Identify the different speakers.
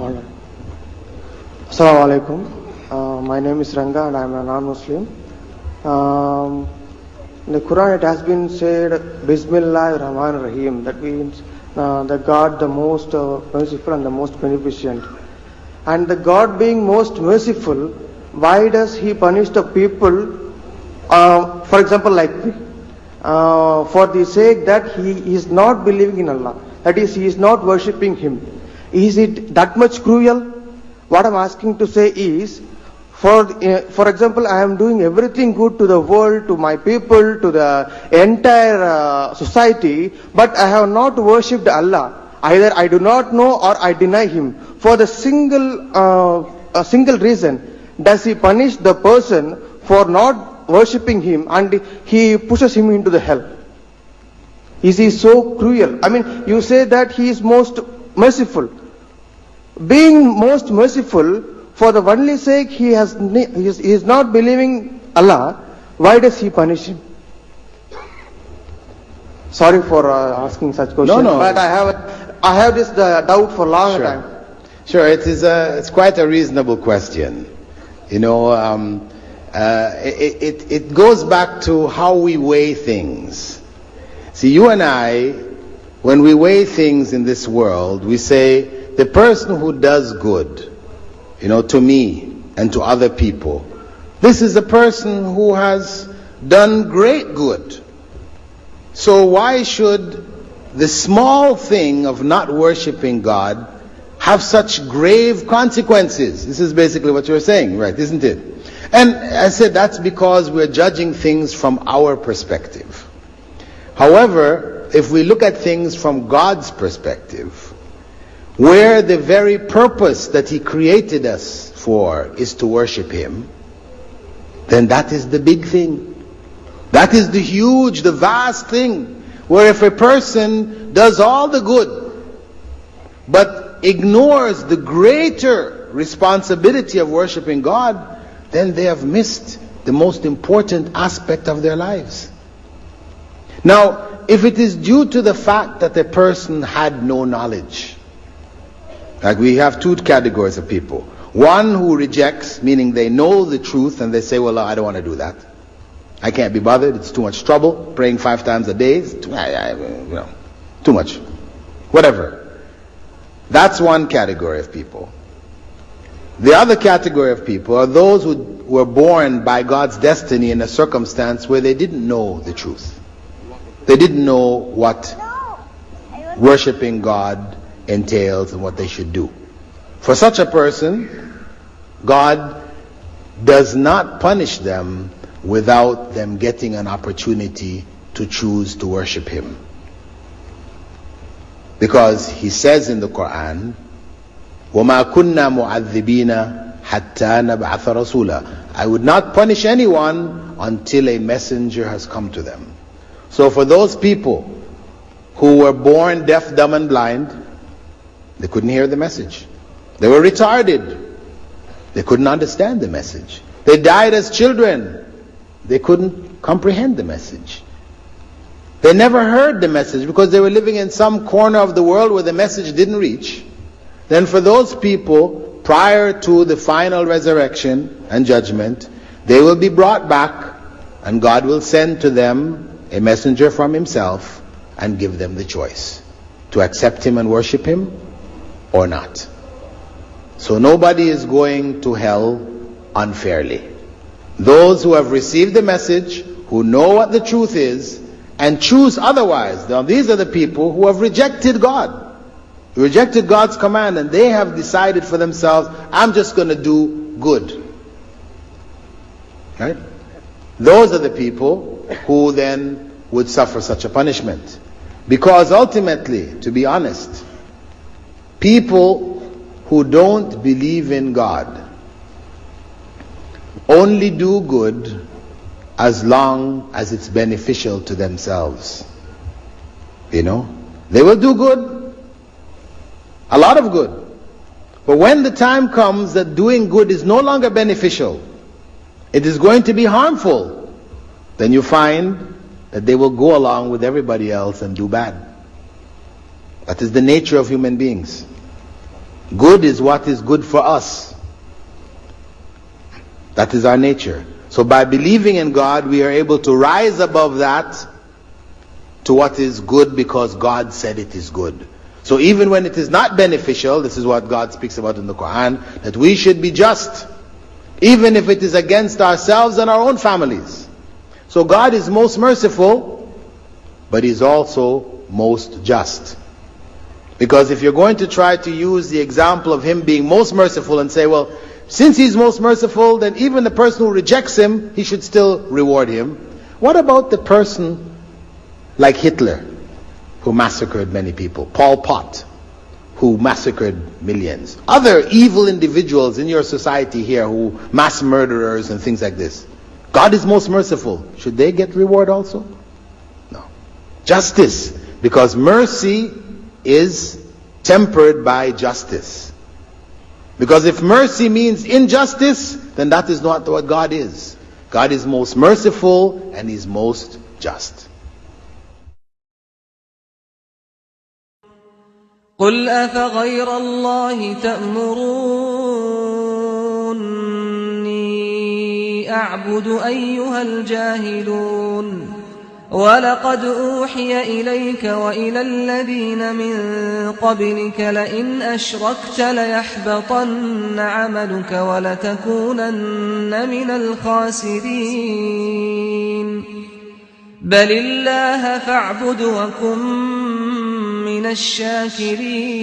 Speaker 1: Alright. Assalamu alaikum. My name is Ranga and I am a non-Muslim. In the Quran it has been said Bismillah Rahman Rahim. That means the God the most merciful and the most beneficent. And the God being most merciful, why does He punish the people, for example like me, for the sake that he is not believing in Allah? That is, he is not worshipping Him. Is it that much cruel? What I am asking to say is, for example, I am doing everything good to the world, to my people, to the entire society, but I have not worshipped Allah. Either I do not know or I deny Him. For the a single reason, does He punish the person for not worshipping Him and He pushes him into the hell? Is He so cruel? I mean, you say that He is most merciful. Being most merciful, for the only sake he is not believing Allah, why does He punish him? Sorry for asking such questions, but I have this doubt for a long time.
Speaker 2: Sure, it's quite a reasonable question. You know, it goes back to how we weigh things. See, you and I, when we weigh things in this world, we say, the person who does good, to me and to other people, this is a person who has done great good. So why should the small thing of not worshipping God have such grave consequences? This is basically what you're saying, right, isn't it? And I said that's because we're judging things from our perspective. However, if we look at things from God's perspective, where the very purpose that He created us for is to worship Him, then that is the big thing. That is the huge, the vast thing, where if a person does all the good, but ignores the greater responsibility of worshiping God, then they have missed the most important aspect of their lives. Now, if it is due to the fact that a person had no knowledge, like we have two categories of people. One who rejects, meaning they know the truth and they say, well, I don't want to do that. I can't be bothered, it's too much trouble. Praying 5 times a day is too much. Whatever. That's one category of people. The other category of people are those who were born by God's destiny in a circumstance where they didn't know the truth. They didn't know what worshiping God entails and what they should do. For such a person, God does not punish them without them getting an opportunity to choose to worship Him. Because He says in the Quran, وَمَا كُنَّا مُعَذِّبِينَ حَتَّى نَبْعَثَ رَسُولًا. I would not punish anyone until a messenger has come to them. So for those people who were born deaf, dumb and blind, they couldn't hear the message. They were retarded. They couldn't understand the message. They died as children. They couldn't comprehend the message. They never heard the message because they were living in some corner of the world where the message didn't reach. Then for those people, prior to the final resurrection and judgment, they will be brought back and God will send to them a messenger from Himself and give them the choice to accept Him and worship Him or not. So nobody is going to hell unfairly. Those who have received the message, who know what the truth is, and choose otherwise. Now these are the people who have rejected God. Rejected God's command, and they have decided for themselves, I'm just going to do good. Right? Those are the people who then would suffer such a punishment. Because ultimately, to be honest, people who don't believe in God only do good as long as it's beneficial to themselves. They will do good, a lot of good. But when the time comes that doing good is no longer beneficial, it is going to be harmful, then you find that they will go along with everybody else and do bad. That is the nature of human beings. Good is what is good for us. That is our nature. So by believing in God, we are able to rise above that to what is good because God said it is good. So even when it is not beneficial, this is what God speaks about in the Quran, that we should be just, even if it is against ourselves and our own families. So God is most merciful, but He's also most just. Because if you're going to try to use the example of Him being most merciful and say, well, since He's most merciful, then even the person who rejects Him, He should still reward him. What about the person like Hitler, who massacred many people? Pol Pot, who massacred millions. Other evil individuals in your society here, who mass murderers and things like this. God is most merciful. Should they get reward also? No. Justice. Because mercy is tempered by justice. Because if mercy means injustice, then that is not what God is. God is most merciful and He's most just.
Speaker 3: قل أفغير الله تأمروني أعبد أيها الجاهلون ولقد أوحي إليك وإلى الذين من قبلك لئن أشركت ليحبطن عملك ولتكونن من الخاسرين بل الله فاعبد وكن من الشاكرين